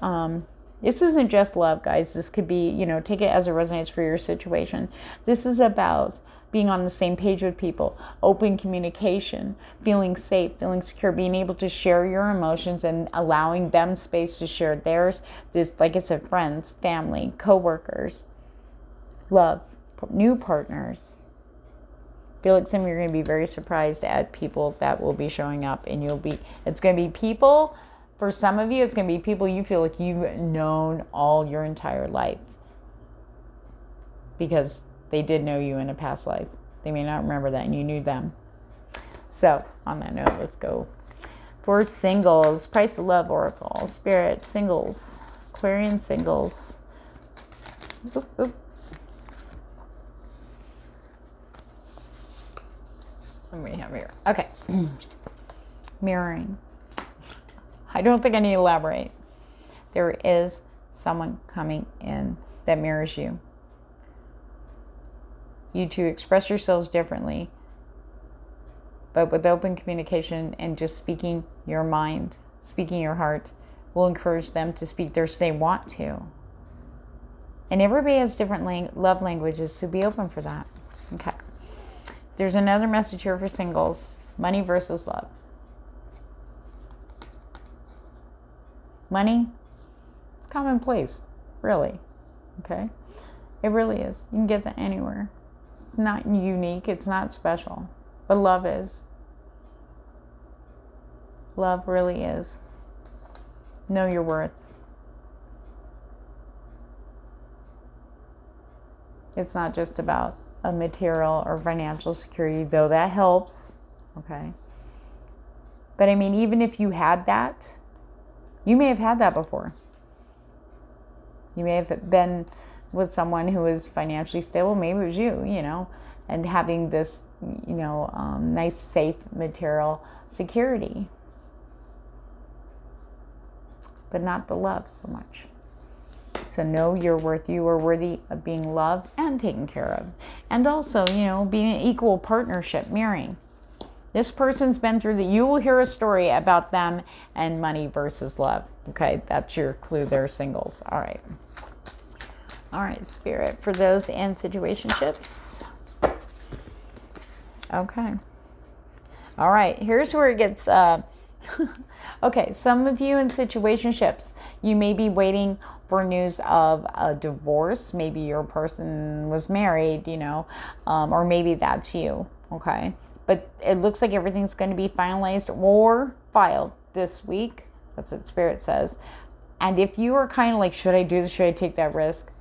this isn't just love, guys. This could be, you know, take it as it resonates for your situation. This is about being on the same page with people, open communication, feeling safe, feeling secure, being able to share your emotions and allowing them space to share theirs. This, like I said, friends, family, co-workers, love, new partners. I feel like some of you are going to be very surprised at people that will be showing up, and it's going to be people, for some of you, it's going to be people you feel like you've known all your entire life. Because they did know you in a past life. They may not remember that, and you knew them. So, on that note, let's go. For singles, Price of Love Oracle, Spirit, singles, Aquarian singles. Oop, oop. What do we have here? Okay. Mirroring. I don't think I need to elaborate. There is someone coming in that mirrors you. You two express yourselves differently, but with open communication and just speaking your mind, speaking your heart, will encourage them to speak theirs if they want to. And everybody has different love languages, so be open for that. Okay. There's another message here for singles. Money versus love. Money, it's commonplace, really. Okay? It really is. You can get that anywhere. It's not unique. It's not special. But love is. Love really is. Know your worth. It's not just about a material or financial security, though that helps. Okay? But I mean, even if you had that, you may have had that before. You may have been with someone who was financially stable. Maybe it was you, you know. and having this, you know, nice, safe material security. But not the love so much. So know your worth. You are worthy of being loved and taken care of. And also, you know, being an equal partnership, mirroring. This person's been through that. You will hear a story about them and money versus love. Okay, that's your clue there, singles. All right. All right, Spirit, for those in situationships. Okay. All right, here's where it gets... okay, some of you in situationships, you may be waiting for news of a divorce. Maybe your person was married, you know, or maybe that's you, okay? But it looks like everything's going to be finalized or filed this week. That's what Spirit says. And if you are kind of like, should I do this? Should I take that risk?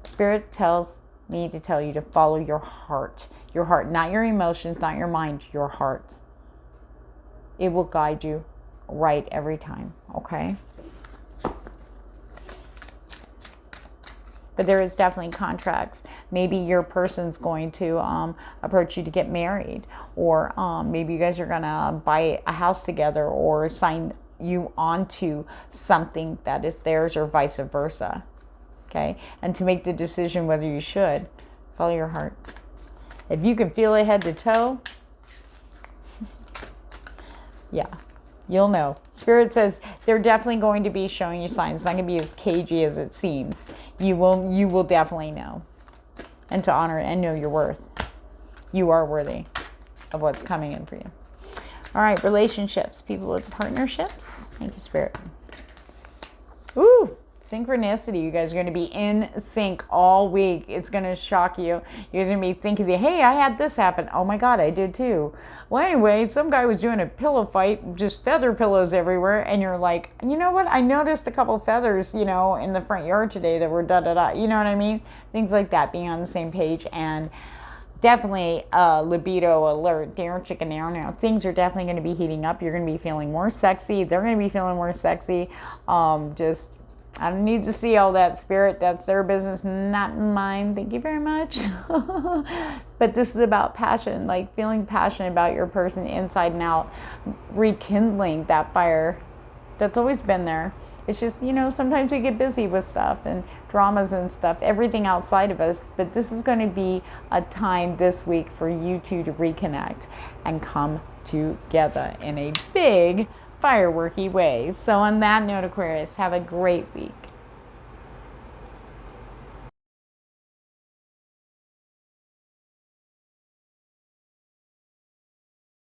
Spirit tells me to tell you to follow your heart. Your heart, not your emotions, not your mind, your heart. It will guide you right every time, okay? But there is definitely contracts. Maybe your person's going to approach you to get married, or maybe you guys are going to buy a house together or sign you onto something that is theirs, or vice versa, okay? And to make the decision whether you should, follow your heart. If you can feel it head to toe, yeah, you'll know. Spirit says they're definitely going to be showing you signs. It's not going to be as cagey as it seems. You will definitely know. And to honor and know your worth. You are worthy of what's coming in for you. All right, relationships. People with partnerships. Thank you, Spirit. Ooh, synchronicity. You guys are going to be in sync all week. It's going to shock you. You're going to be thinking, hey, I had this happen. Oh my God, I did too. Well, anyway, some guy was doing a pillow fight, just feather pillows everywhere. And you're like, you know what? I noticed a couple of feathers, you know, in the front yard today that were da-da-da. You know what I mean? Things like that, being on the same page. And definitely libido alert. Darren chicken now. Things are definitely going to be heating up. You're going to be feeling more sexy. They're going to be feeling more sexy. Just... I don't need to see all that, Spirit. That's their business, not mine. Thank you very much. But this is about passion, like feeling passionate about your person inside and out, rekindling that fire that's always been there. It's just, you know, sometimes we get busy with stuff and dramas and stuff, everything outside of us. But this is going to be a time this week for you two to reconnect and come together in a big fireworky way. So on that note, Aquarius, have a great week.